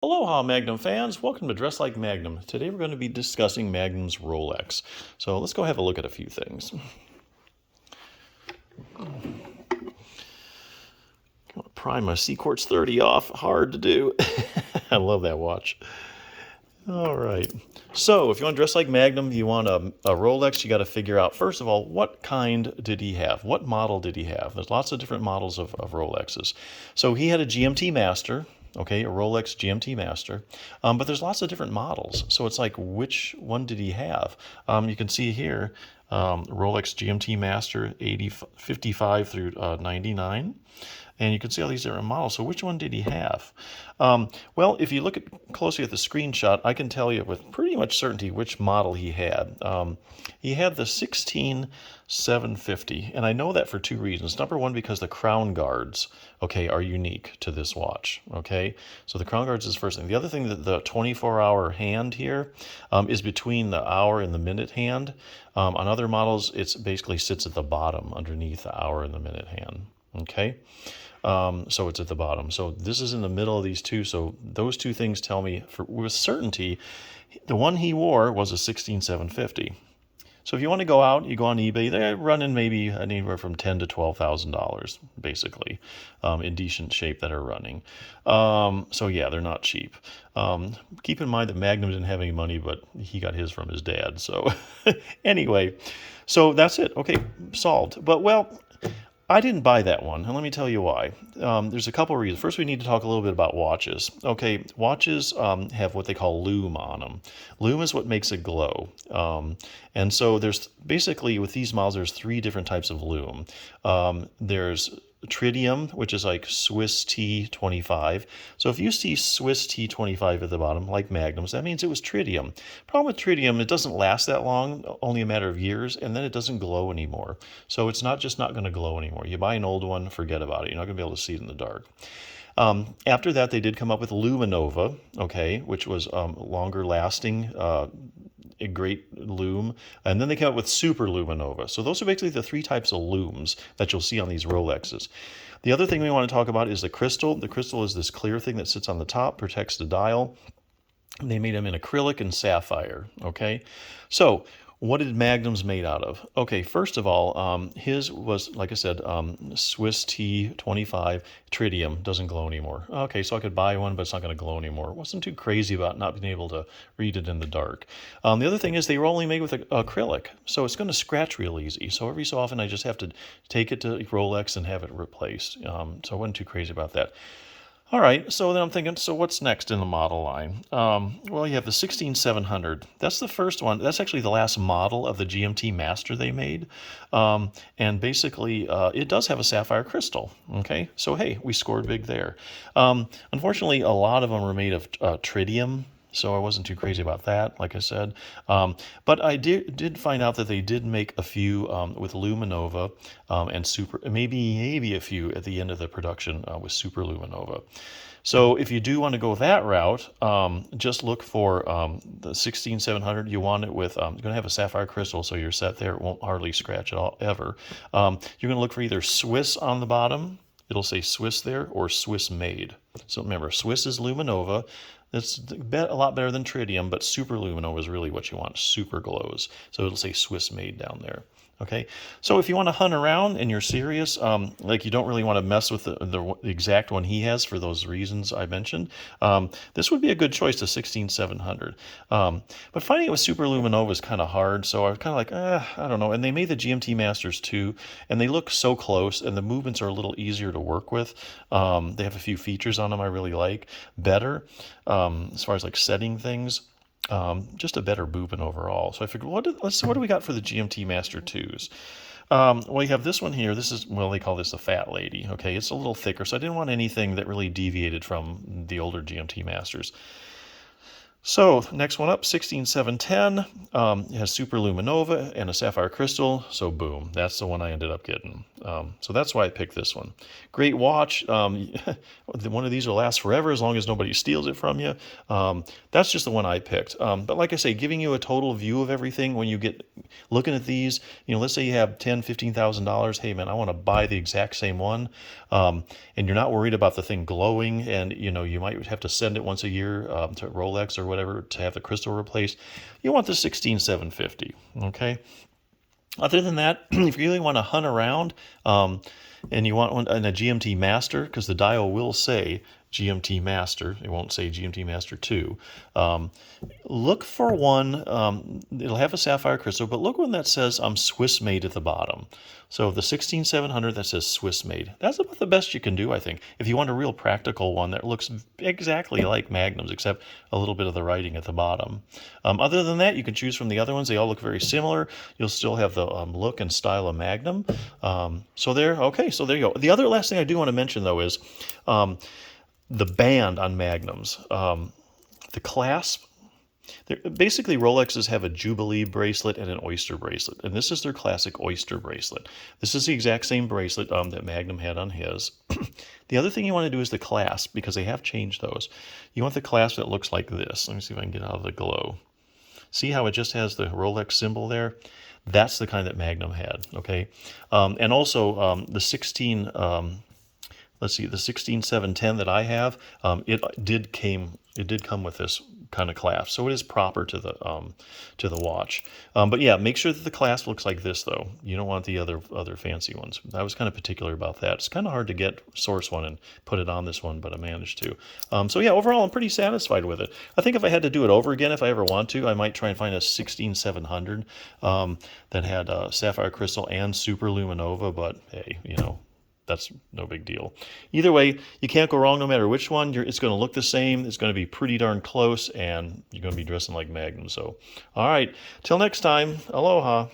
Aloha, Magnum fans. Welcome to Dress Like Magnum. Today we're going to be discussing Magnum's Rolex. So let's go have a look at a few things. I'm going to pry my C-Quartz 30 off. Hard to do. I love that watch. All right. So if you want to dress like Magnum, you want a Rolex, you got to figure out, first of all, what kind did he have? What model did he have? There's lots of different models of Rolexes. So he had a GMT Master, okay, a Rolex GMT Master, but there's lots of different models. So it's like, which one did he have? You can see here, Rolex GMT Master 55 through 99. And you can see all these different models. So which one did he have? Well, if you look closely at the screenshot, I can tell you with pretty much certainty which model he had. He had the 16750, and I know that for two reasons. Number one, because the crown guards, okay, are unique to this watch, okay? So the crown guards is the first thing. The other thing, that the 24-hour hand here is between the hour and the minute hand. On other models, it basically sits at the bottom underneath the hour and the minute hand, okay? So it's at the bottom. So this is in the middle of these two. So those two things tell me with certainty the one he wore was a 16750. So if you want to go out, you go on eBay. They're running maybe anywhere from $10,000 to $12,000, basically, in decent shape that are running. So yeah, they're not cheap. Keep in mind that Magnum didn't have any money, but he got his from his dad. So anyway, so that's it. Okay, solved. But well, I didn't buy that one, and let me tell you why. There's a couple of reasons. First, we need to talk a little bit about watches. Okay, watches have what they call lume on them. Lume is what makes it glow. And so there's basically, with these models, there's three different types of lume. There's tritium, which is like Swiss T25. So if you see Swiss T25 at the bottom, like Magnums, that means it was tritium. Problem with tritium, it doesn't last that long, only a matter of years, and then it doesn't glow anymore. So it's not just not going to glow anymore. You buy an old one, forget about it. You're not going to be able to see it in the dark. After that, they did come up with Luminova, okay, which was longer lasting, a great lume, and then they came up with Super Luminova. So those are basically the three types of lumes that you'll see on these Rolexes. The other thing we want to talk about is the crystal. The crystal is this clear thing that sits on the top, protects the dial. They made them in acrylic and sapphire, okay? So what did Magnum's made out of? Okay, first of all, his was, like I said, Swiss T25 tritium, doesn't glow anymore. Okay, so I could buy one, but it's not going to glow anymore. Wasn't too crazy about not being able to read it in the dark. The other thing is they were only made with acrylic, so it's going to scratch real easy. So every so often I just have to take it to Rolex and have it replaced. So I wasn't too crazy about that. All right, so then I'm thinking, so what's next in the model line? Well, you have the 16700. That's the first one. That's actually the last model of the GMT Master they made. And basically, it does have a sapphire crystal. Okay, so hey, we scored big there. Unfortunately, a lot of them are made of tritium. So I wasn't too crazy about that, like I said. But I did find out that they did make a few with Luminova and Super, maybe a few at the end of the production with Super Luminova. So if you do want to go that route, just look for the 16700. You want it with, you're going to have a sapphire crystal, so you're set there. It won't hardly scratch at all, ever. You're going to look for either Swiss on the bottom. It'll say Swiss there, or Swiss made. So remember, Swiss is Luminova. It's a lot better than tritium, but Super Luminova is really what you want. Super glows. So it'll say Swiss made down there. Okay, so if you want to hunt around and you're serious, like you don't really want to mess with the exact one he has for those reasons I mentioned, this would be a good choice, the 16700. But finding it with Super Luminova is kind of hard, so I was kind of like, I don't know. And they made the GMT Masters too, and they look so close, and the movements are a little easier to work with. They have a few features on them I really like better, as far as like setting things. Just a better booping overall. So I figured, what do we got for the GMT Master 2s? Well, you have this one here. This is, well, they call this the Fat Lady. Okay, it's a little thicker, so I didn't want anything that really deviated from the older GMT Masters. So next one up, 16710, it has super luminova and a sapphire crystal. So boom, that's the one I ended up getting. So that's why I picked this one. Great watch. One of these will last forever as long as nobody steals it from you. That's just the one I picked. But like I say, giving you a total view of everything when you get looking at these, let's say you have $10,000, $15,000. Hey man, I want to buy the exact same one. And you're not worried about the thing glowing, and you might have to send it once a year to Rolex or whatever to have the crystal replaced. You want the 16750. Okay. Other than that, if you really want to hunt around, and you want one in a GMT Master, because the dial will say GMT Master, it won't say GMT Master 2. Look for one, it'll have a sapphire crystal, but look one that says Swiss made at the bottom. So the 16700 that says Swiss made, that's about the best you can do, I think. If you want a real practical one that looks exactly like Magnums, except a little bit of the writing at the bottom. Other than that, you can choose from the other ones. They all look very similar. You'll still have the look and style of Magnum. So there you go. The other last thing I do want to mention, though, is the band on Magnums. The clasp. Basically, Rolexes have a Jubilee bracelet and an Oyster bracelet, and this is their classic Oyster bracelet. This is the exact same bracelet that Magnum had on his. The other thing you want to do is the clasp, because they have changed those. You want the clasp that looks like this. Let me see if I can get out of the glow. See how it just has the Rolex symbol there? That's the kind that Magnum had, okay? And also the 16710 that I have, it did come with this kind of clasp, so it is proper to the watch. But yeah, make sure that the clasp looks like this, though. You don't want the other fancy ones. I was kind of particular about that. It's kind of hard to get source one and put it on this one, but I managed to. So yeah, overall, I'm pretty satisfied with it. I think if I had to do it over again, if I ever want to, I might try and find a 16700 that had sapphire crystal and super luminova. But hey, that's no big deal. Either way, you can't go wrong no matter which one. It's going to look the same. It's going to be pretty darn close, and you're going to be dressing like Magnum. So, all right. Till next time, aloha.